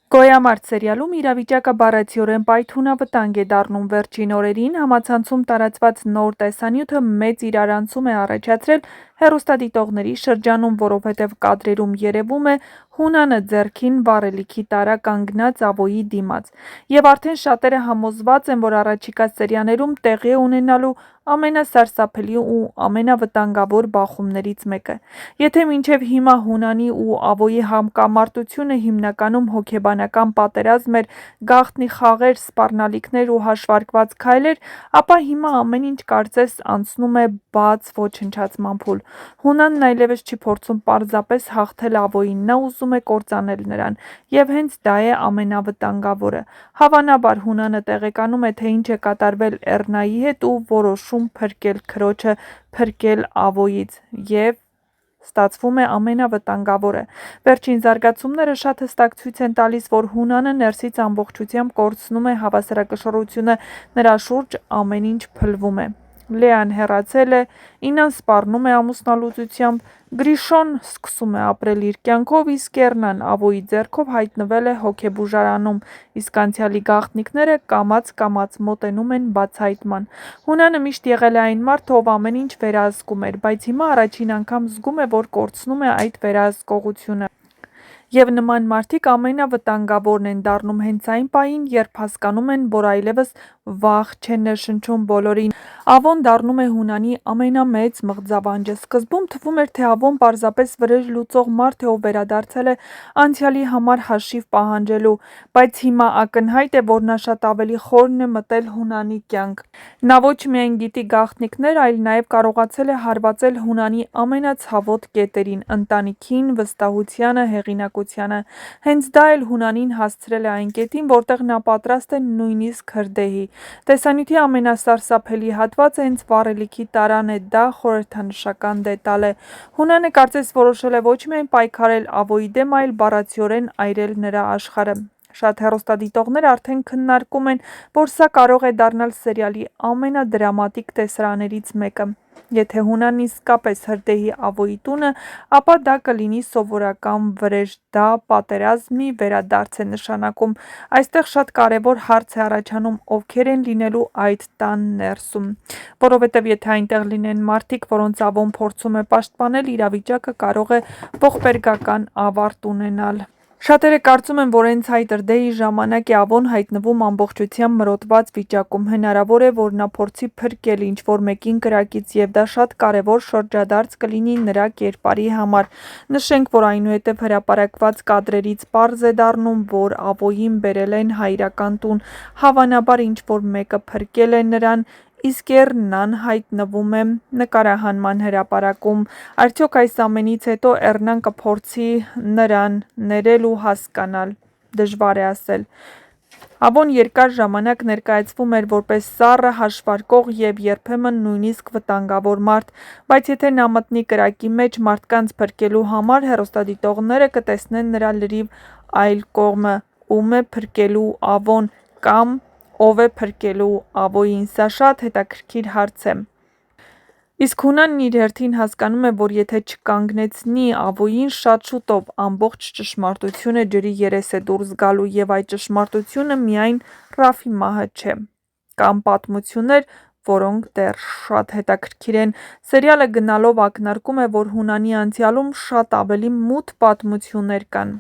Գոյամարտ սերիալում իրավիճակը բառացիորեն պայթյունավտանգ է դառնում վերջին օրերին համացանցում տարածված նոր տեսանյութը մեծ իրարանցում է առաջացրել հեռուստադիտողների շրջանում, որովհետև կադրերում երևում է Հունանը ձեռքին վառելիքի տարա կանգնած Ավոյի դիմաց, և արդեն շատերը համոզված են, որ առաջիկա սերիաներում տեղի է ունենալու ամենասարսափելի ու ամենավտանգավոր բախումներից մեկը։ Եթե մինչև հիմա Հունանի ու Ավոյի հակամարտությունը հիմնականում հոգեբանական պատերազմ էր, գաղտնի խաղեր, սպառնալիքներ ու հաշվարկված քայլեր, ապա հիմա ամեն ինչ կարծես անցնում է բաց ոչնչացման փուլ։ Հունանն այլևս չի փորձում պարզապես հաղթել Ավոյին, նա ուզում է կործանել նրան, և հենց դա է ամենավտանգավորը։ Հավանաբար Հունանը տեղեկանում է, թե ինչ է կատարվել Էռնայի հետ ու որոշում փրկել քրոջը, փրկել Ավոյից, և ստացվում է ամենավտանգավորը։ Վերջին զարգացումները շատ հստակ ցույց են տալիս, որ Հունանը ներսից ամբողջությամբ կորցնում է հավասարակշռությունը, նրա շուրջ ամեն ինչ փլվում է։ Լեան հեռացել է, Ինան սպառնում է ամուսնալուծությամբ, Գրիշոն սկսում է ապրել իր կյանքով, իսկ Էռնան Ավոյի ձեռքով հայտնվել է հոգեբուժարանում, իսկ անցյալի գաղտնիքները կամաց-կամաց մոտենում են բացահայտման։ Հունանը միշտ եղել է այն մարդը, ով ամեն ինչ վերահսկում էր, բայց հիմա առաջին անգամ զգում է, որ կորցնում է այդ վերահսկողությունը։ Եվ նման մարդիկ ամենավտանգավորն են դառնում հենց այն պահին, երբ հասկանում են, որ այլևս վախ չեն ներշնչում բոլորին։ Ավոն դառնում է Հունանի ամենամեծ մղձավանջը։ Սկզբում թվում էր, թե Ավոն պարզապես վրեժ լուծող մարդ է, ով վերադարձել է անցյալի համար հաշիվ պահանջելու, բայց հիմա ակնհայտ է, որ նա շատ ավելի խորն է մտել Հունանի կյանք։ Նա ոչ միայն գիտի գաղտնիքներ, այլ նաև կարողացել է հարվածել Հունանի ամենացավոտ կետերին՝ ընտանիքին, վստահությանը, հեղինակությանը։ Հենց դա էլ Հունանին հասցրել է այն կետին, որտեղ նա պատրաստ է նույնիսկ հրդեհի։ Տեսանյութի ամենասարսափելի հատվածը հենց վառելիքի տարան է, դա խորհրդանշական դետալ է։ Հունանը կարծես որոշել է ոչ միայն պայքարել Ավոյի դեմ, այլ բառացիորեն այրել նրա աշխարհը։ Շատ հեռուստադիտողներ արդեն քննարկում են, որ սա կարող է դառնալ սերիալի ամենադրամատիկ տեսարաներից մեկը։ Եթե Հունանն իսկապես հրդեհի Ավոյի տունը, ապա դա կլինի սովորական վրեժ, դա պատերազմի վերադարձ է նշանակում։ Այստեղ շատ կարևոր հարց է առաջանում՝ ովքեր են լինելու այդ տան ներսում։ Որովհետև եթե այնտեղ լինեն մարդիկ, որոնց Ավոն փորձում է պաշտպանել, իրավիճակը կարող է ողբերգական ավարտ ունենալ։ Շատերը կարծում են, որ հենց այդ հրդեհի ժամանակ է Ավոն հայտնվում ամբողջությամբ մրոտված վիճակում։ Հնարավոր է, որ նա փորձի փրկել ինչ-որ մեկին կրակից, և դա շատ կարևոր շրջադարձ կլինի նրա կերպարի համար։ Նշենք, որ այնուհետև հրապարակված կադրերից պարզ է դառնում, որ Ավոյին բերել են հայրական տուն, հավանաբար ինչ-որ մեկը փրկել է նրան, իսկ Էռնան հայտնվում է նկարահանման հրապարակում։ Արդյոք այս ամենից հետո Էռնան կփորձի նրան ներել ու հասկանալ։ Դժվար է ասել։ Ավոն երկար ժամանակ ներկայացվում էր որպես սառը, հաշվարկող և երբեմն նույնիսկ վտանգավոր մարդ, բայց եթե նա մտնի կրակի մեջ մարդկանց փրկելու համար, հեռուստադիտողները կտեսնեն նրա լրիվ այլ կողմը՝ ում է փրկելու Ավոն, կամ ով է փրկելու Ավոյին։ Սա շատ հետաքրքիր հարց է։ Իսկ Հունանն իր հերթին հասկանում է, որ եթե չկանգնեցնի Ավոյին, շատ շուտով ամբողջ ճշմարտությունը ջրի երես է դուրս գալու, և այդ ճշմարտությունը միայն Ռաֆի մահը չէ։ Կան պատմություններ, որոնք դեռ շատ հետաքրքիր են։ Սերիալը գնալով ակնարկում է, որ Հունանի անցյալում շատ ավելի մութ պատմություններ կան,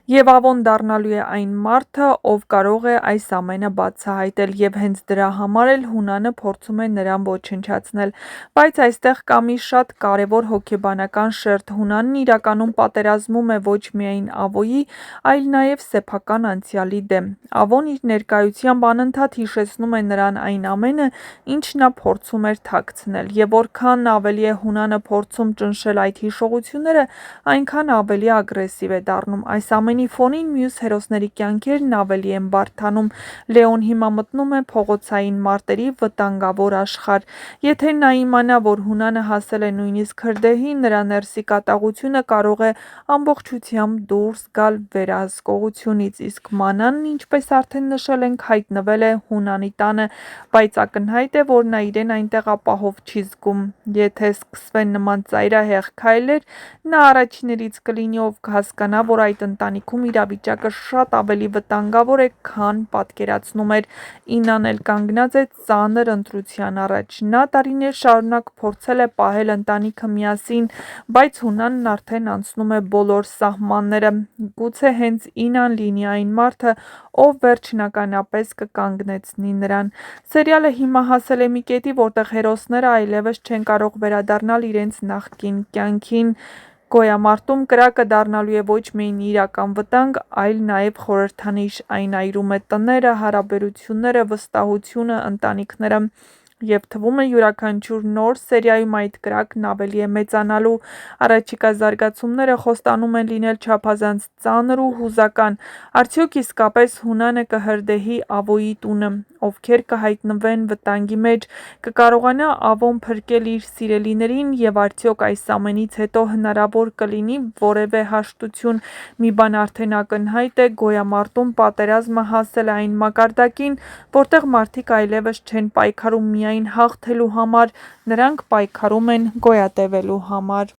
և Ավոն դառնալու է այն մարդը, ով կարող է այս ամենը բացահայտել, և հենց դրա համար էլ Հունանը փորձում է նրան ոչնչացնել։ Բայց այստեղ կա մի շատ կարևոր հոգեբանական շերտ. Հունանն իրականում պատերազմում է ոչ միայն Ավոյի, այլ նաև սեփական անցյալի դեմ։ Ավոն իր ներկայությամբ անընդհատ հիշեցնում է նրան այն ամենը, ինչ նա փորձում էր թաքցնել, և որքան ավելի է Հունանը փորձում ճնշել այդ հիշողությունները, այնքան ավելի ագրեսիվ է դառնում։ Այս ամենի ֆոնին մյուս հերոսների կյանքերն ավելի են բարդանում։ Լեոն հիմա մտնում է փողոցային մարտերի վտանգավոր աշխարհ։ Եթե նա իմանա, որ Հունանը հասել է նույնիսկ հրդեհի, նրա ներսի կատաղությունը կարող է ամբողջությամբ դուրս գալ վերահսկողությունից, իսկ Մանանն, ինչպես արդեն նշել ենք, հայտնվել է Հունանի տանը, բայց ակնհայտ է, որ նա իրեն այնտեղ ապահով չի զգում։ Եթե սկսվեն նման ծայրահեղ քայլեր, նա առաջիններից կլինի, ով կհասկանա, որ այդ ընտանիքում տարածքում իրավիճակը շատ ավելի վտանգավոր է, քան պատկերացնում էր։ Իննան էլ կանգնած է ծանր ընտրության առաջ։ Նա տարիներ շարունակ փորձել է պահել ընտանիքը միասին, բայց Հունանն արդեն անցնում է բոլոր սահմանները։ Գուցե հենց Իննան լինի այն մարդը, ով վերջնականապես կկանգնեցնի նրան։ Սերիալը հիմա հասել է մի կետի, որտեղ հերոսները այլևս չեն կարող վերադառնալ իրենց նախկին կյանքին։ Գոյամարտում կրակը դառնալու է ոչ միայն իրական վտանգ, այլ նաև խորհրդանիշ։ Այն այրում է տները, հարաբերությունները, վստահությունը, ընտանիքները։ Եվ թվում է յուրաքանչյուր նոր սերիայում այդ կրակն ավելի է մեծանալու։ Առաջիկա զարգացումները խոստանում են լինել չափազանց ծանր ու հուզական։ Արդյոք իսկապես Հունանը կհրդեհի Ավոյի տունը, ովքեր կհայտնվեն վտանգի մեջ, կկարողանա Ավոն փրկել իր սիրելիներին, եւ արդյոք այս ամենից հետո հնարավոր կլինի որևէ հաշտություն։ Մի բան արդեն ակնհայտ է՝ Գոյամարտում պատերազմը հասել է այն մակարդակին, որտեղ մարդիկ այլևս չեն պայքարում միայն հաղթելու համար, նրանք պայքարում են գոյատևելու համար։